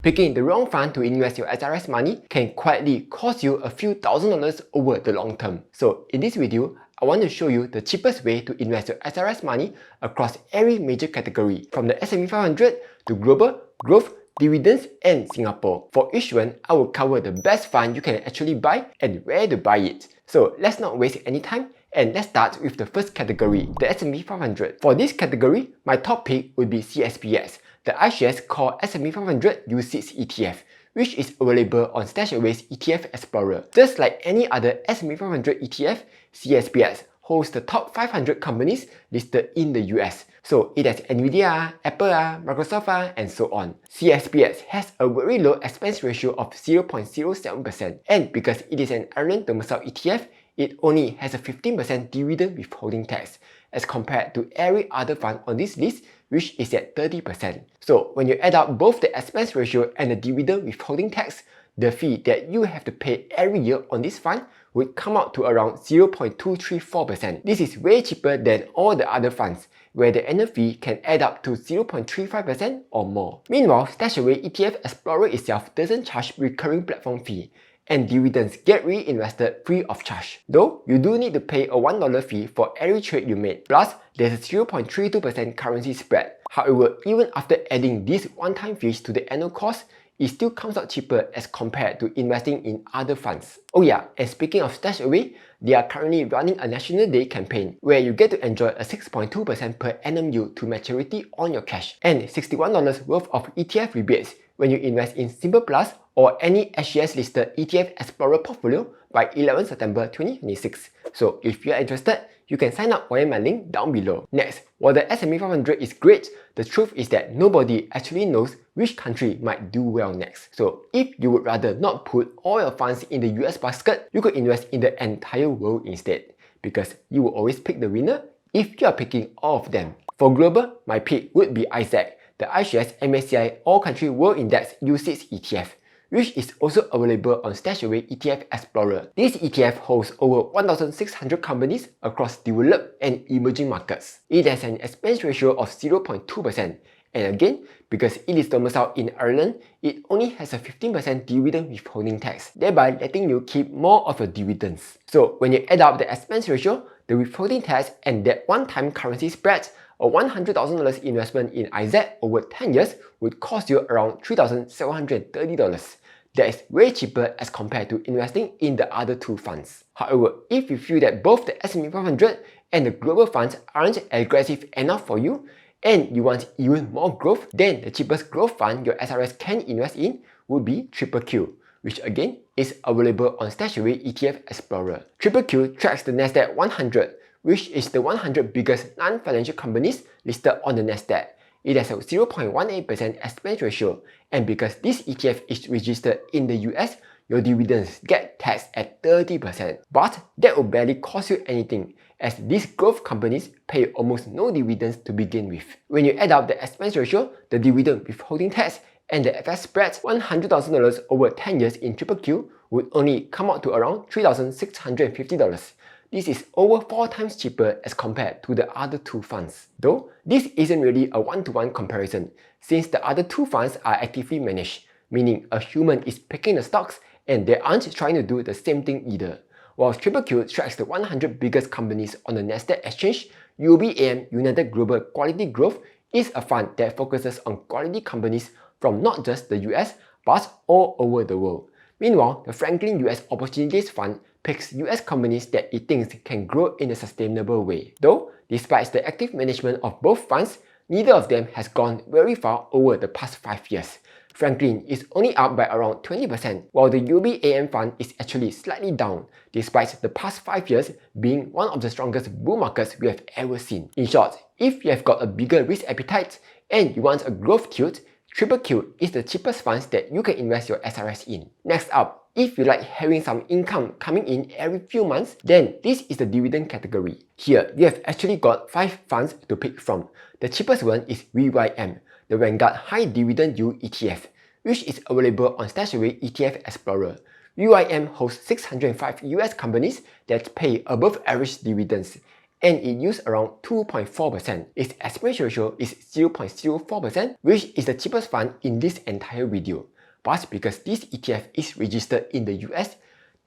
Picking the wrong fund to invest your SRS money can quietly cost you a few $1,000s over the long term. So in this video, I want to show you the cheapest way to invest your SRS money across every major category, from the S&P 500 to global, growth, dividends, and Singapore. For each one, I will cover the best fund you can actually buy and where to buy it. So let's not waste any time and let's start with the first category, the S&P 500. For this category, my top pick would be CSPS, the iShares Core S&P 500 UCITS ETF, which is available on StashAway's ETF Explorer. Just like any other S&P 500 ETF, CSPS holds the top 500 companies listed in the US. So it has Nvidia, Apple, Microsoft, and so on. CSPS has a very low expense ratio of 0.07%, and because it is an Ireland domicile ETF, it only has a 15% dividend withholding tax as compared to every other fund on this list, which is at 30%. So when you add up both the expense ratio and the dividend withholding tax, the fee that you have to pay every year on this fund would come out to around 0.234%. This is way cheaper than all the other funds, where the annual fee can add up to 0.35% or more. Meanwhile, StashAway ETF Explorer itself doesn't charge recurring platform fee, and dividends get reinvested free of charge. Though, you do need to pay a $1 fee for every trade you made. Plus, there's a 0.32% currency spread. However, even after adding these one-time fees to the annual cost, it still comes out cheaper as compared to investing in other funds. Oh yeah, and speaking of StashAway, they are currently running a National Day campaign where you get to enjoy a 6.2% per annum yield to maturity on your cash and $61 worth of ETF rebates when you invest in Simple Plus or any SGS listed ETF Explorer portfolio by 11 September 2026. So if you are interested, you can sign up via my link down below. Next, while the S&P 500 is great, the truth is that nobody actually knows which country might do well next. So if you would rather not put all your funds in the US basket, you could invest in the entire world instead, because you will always pick the winner if you are picking all of them. For global, my pick would be ISAC, the iShares MSCI All Country World Index UCITS ETF, which is also available on StashAway ETF Explorer. This ETF holds over 1,600 companies across developed and emerging markets. It has an expense ratio of 0.2%, and again, because it is domiciled in Ireland, it only has a 15% dividend withholding tax, thereby letting you keep more of your dividends. So when you add up the expense ratio, the withholding tax, and that one-time currency spread, a $100,000 investment in ISAC over 10 years would cost you around $3,730. That is way cheaper as compared to investing in the other two funds. However, if you feel that both the S&P 500 and the global funds aren't aggressive enough for you, and you want even more growth, then the cheapest growth fund your SRS can invest in would be QQQ, which again is available on StashAway ETF Explorer. QQQ tracks the Nasdaq 100, which is the 100 biggest non-financial companies listed on the Nasdaq. It has a 0.18% expense ratio, and because this ETF is registered in the US, your dividends get taxed at 30%. But that will barely cost you anything, as these growth companies pay almost no dividends to begin with. When you add up the expense ratio, the dividend withholding tax, and the FX spread, $100,000 over 10 years in QQQ would only come out to around $3,650. This is over 4 times cheaper as compared to the other two funds. Though, this isn't really a one-to-one comparison, since the other two funds are actively managed, meaning a human is picking the stocks and they aren't trying to do the same thing either. While QQQ tracks the 100 biggest companies on the Nasdaq exchange, UBAM United Global Quality Growth is a fund that focuses on quality companies from not just the US, but all over the world. Meanwhile, the Franklin US Opportunities Fund picks US companies that it thinks can grow in a sustainable way. Though, despite the active management of both funds, neither of them has gone very far over the past 5 years. Franklin is only up by around 20%, while the UBAM fund is actually slightly down, despite the past 5 years being one of the strongest bull markets we have ever seen. In short, if you have got a bigger risk appetite and you want a growth tilt, QQQ is the cheapest funds that you can invest your SRS in. Next up, if you like having some income coming in every few months, then this is the dividend category. Here, you have actually got 5 funds to pick from. The cheapest one is VYM, the Vanguard High Dividend Yield ETF, which is available on StashAway ETF Explorer. VYM hosts 605 US companies that pay above average dividends, and it used around 2.4%. Its expense ratio is 0.04%, which is the cheapest fund in this entire video. But because this ETF is registered in the US,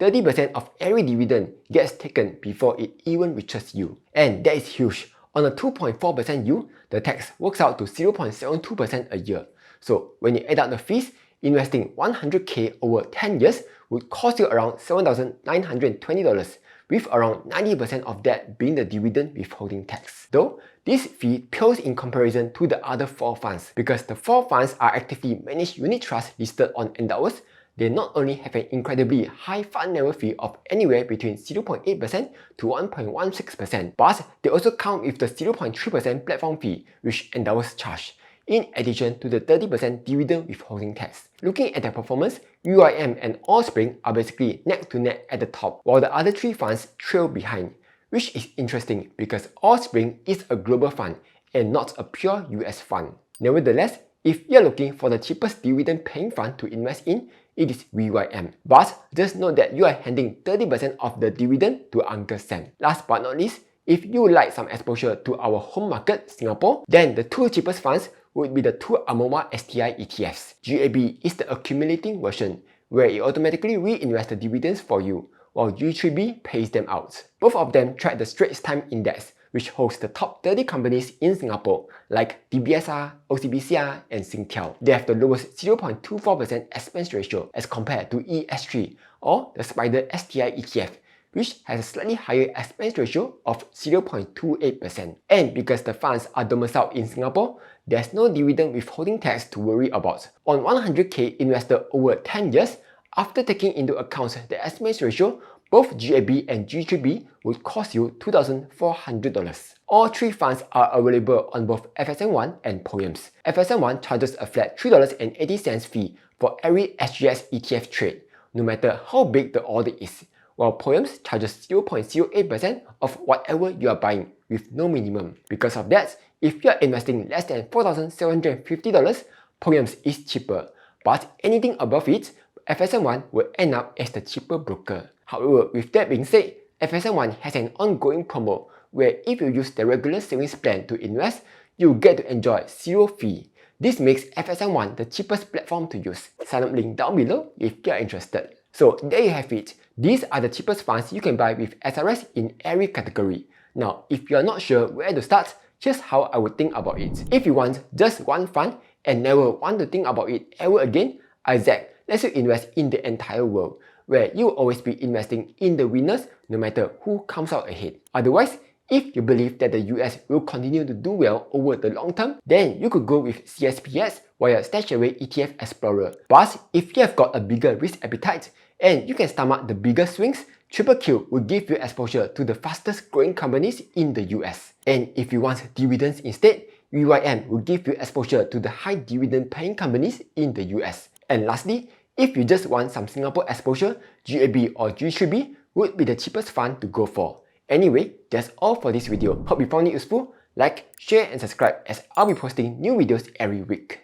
30% of every dividend gets taken before it even reaches you. And that is huge. On a 2.4% yield, the tax works out to 0.72% a year. So when you add up the fees, investing 100k over 10 years would cost you around $7,920, with around 90% of that being the dividend withholding tax. Though, this fee pales in comparison to the other 4 funds, because the 4 funds are actively managed unit trusts listed on Endowus. They not only have an incredibly high fund level fee of anywhere between 0.8% to 1.16%, but they also come with the 0.3% platform fee which Endowus charge, in addition to the 30% dividend withholding tax. Looking at their performance, UIM and Allspring are basically neck to neck at the top, while the other 3 funds trail behind, which is interesting because Allspring is a global fund and not a pure US fund. Nevertheless, if you're looking for the cheapest dividend paying fund to invest in, it is VYM. But just note that you are handing 30% of the dividend to Uncle Sam. Last but not least, if you would like some exposure to our home market, Singapore, then the 2 cheapest funds would be the 2 Amoma STI ETFs. GAB is the accumulating version, where it automatically reinvests the dividends for you, while G3B pays them out. Both of them track the Straits Times Index, which holds the top 30 companies in Singapore, like DBSR, OCBCR, and Singtel. They have the lowest 0.24% expense ratio as compared to ES3, or the Spider STI ETF, which has a slightly higher expense ratio of 0.28%. And because the funds are domiciled in Singapore, there's no dividend withholding tax to worry about. On 100k invested over 10 years, after taking into account the expense ratio, both GAB and G3B would cost you $2,400. All 3 funds are available on both FSMOne and POEMS. FSMOne charges a flat $3.80 fee for every SGX ETF trade, no matter how big the order is, while POEMS charges 0.08% of whatever you are buying with no minimum. Because of that, if you are investing less than $4,750, POEMS is cheaper, but anything above it, FSMOne will end up as the cheaper broker. However, with that being said, FSMOne has an ongoing promo where if you use the regular savings plan to invest, you get to enjoy 0 fee. This makes FSMOne the cheapest platform to use. Sign up link down below if you are interested. So there you have it. These are the cheapest funds you can buy with SRS in every category. Now, if you are not sure where to start, here's how I would think about it. If you want just one fund and never want to think about it ever again, Isaac lets you invest in the entire world, where you'll always be investing in the winners no matter who comes out ahead. Otherwise, if you believe that the US will continue to do well over the long term, then you could go with CSPS via StashAway ETF Explorer. But if you have got a bigger risk appetite and you can stomach the bigger swings, Triple Q will give you exposure to the fastest growing companies in the US. And if you want dividends instead, VYM will give you exposure to the high dividend paying companies in the US. And lastly, if you just want some Singapore exposure, GAB or G3B would be the cheapest fund to go for. Anyway, that's all for this video. Hope you found it useful. Like, share and subscribe as I'll be posting new videos every week.